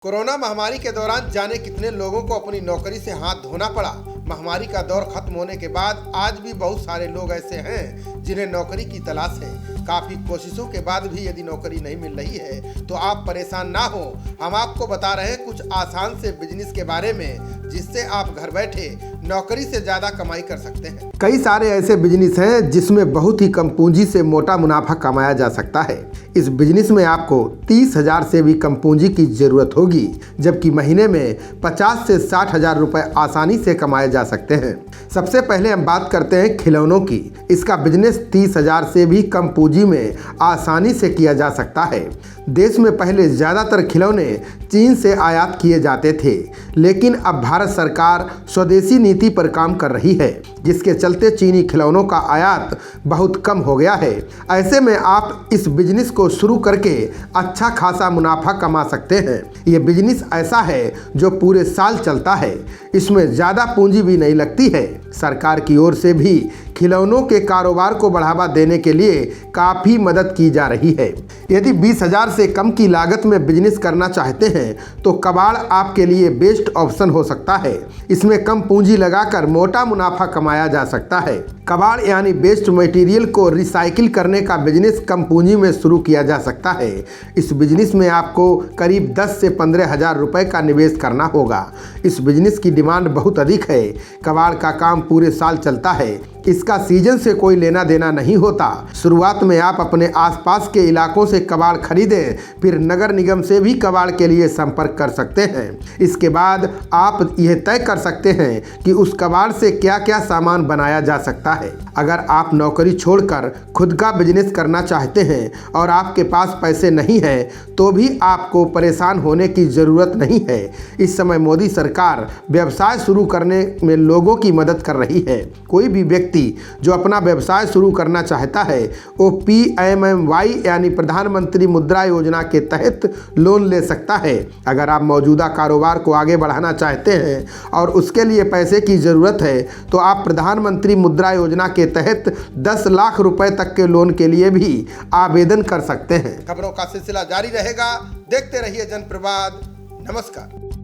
Corona महामारी के दौरान जाने कितने लोगों को अपनी नौकरी से हाथ धोना पड़ा। महामारी का दौर खत्म होने के बाद आज भी बहुत सारे लोग ऐसे हैं जिन्हें नौकरी की तलाश है। काफी कोशिशों के बाद भी यदि नौकरी नहीं मिल रही है तो आप परेशान ना हो। हम आपको बता रहे हैं कुछ आसान से बिजनेस के बारे में जिससे आप घर बैठे नौकरी से ज्यादा कमाई कर सकते हैं। कई सारे ऐसे बिजनेस हैं जिसमें बहुत ही कम पूंजी से मोटा मुनाफा कमाया जा सकता है। इस बिजनेस में आपको 30,000 से भी कम पूंजी की जरूरत होगी, जबकि महीने में 50 से 60,000 रुपए आसानी से कमाए जा सकते हैं। सबसे पहले हम बात करते हैं खिलौनों की। इसका बिजनेस 30,000 से भी कम पूंजी में आसानी से किया जा सकता है। देश में पहले ज़्यादातर खिलौने चीन से आयात किए जाते थे, लेकिन अब भारत सरकार स्वदेशी नीति पर काम कर रही है, जिसके चलते चीनी खिलौनों का आयात बहुत कम हो गया है। ऐसे में आप इस बिजनेस को शुरू करके अच्छा खासा मुनाफा कमा सकते हैं। ये बिजनेस ऐसा है जो पूरे साल चलता है। इसमें ज़्यादा पूंजी भी नहीं लगती है। सरकार की ओर से भी खिलौनों के कारोबार को बढ़ावा देने के लिए काफ़ी मदद की जा रही है। यदि 20,000 से कम की लागत में बिजनेस करना चाहते हैं तो कबाड़ आपके लिए बेस्ट ऑप्शन हो सकता है। इसमें कम पूंजी लगाकर मोटा मुनाफा कमाया जा सकता है। कबाड़ यानी वेस्ट मटेरियल को रिसाइकिल करने का बिजनेस कम पूंजी में शुरू किया जा सकता है। इस बिजनेस में आपको करीब 10 से 15,000 रुपए का निवेश करना होगा। इस बिजनेस की डिमांड बहुत अधिक है। कबाड़ का काम पूरे साल चलता है। इसका सीजन से कोई लेना देना नहीं होता। शुरुआत में आप अपने आसपास के इलाकों से कबाड़ खरीदें, फिर नगर निगम से भी कबाड़ के लिए संपर्क कर सकते हैं। इसके बाद आप यह तय कर सकते हैं कि उस कबाड़ से क्या क्या सामान बनाया जा सकता है। अगर आप नौकरी छोड़कर खुद का बिजनेस करना चाहते हैं और आपके पास पैसे नहीं है तो भी आपको परेशान होने की ज़रूरत नहीं है। इस समय मोदी सरकार व्यवसाय शुरू करने में लोगों की मदद कर रही है। कोई भी व्यक्ति जो अपना व्यवसाय शुरू करना चाहता है वो PMMY यानी प्रधानमंत्री मुद्रा योजना के तहत लोन ले सकता है। अगर आप मौजूदा कारोबार को आगे बढ़ाना चाहते हैं और उसके लिए पैसे की ज़रूरत है तो आप प्रधानमंत्री मुद्रा योजना के तहत 10 लाख रुपए तक के लोन के लिए भी आवेदन कर सकते हैं। खबरों का सिलसिला जारी रहेगा। देखते रहिए जनप्रवाद। नमस्कार।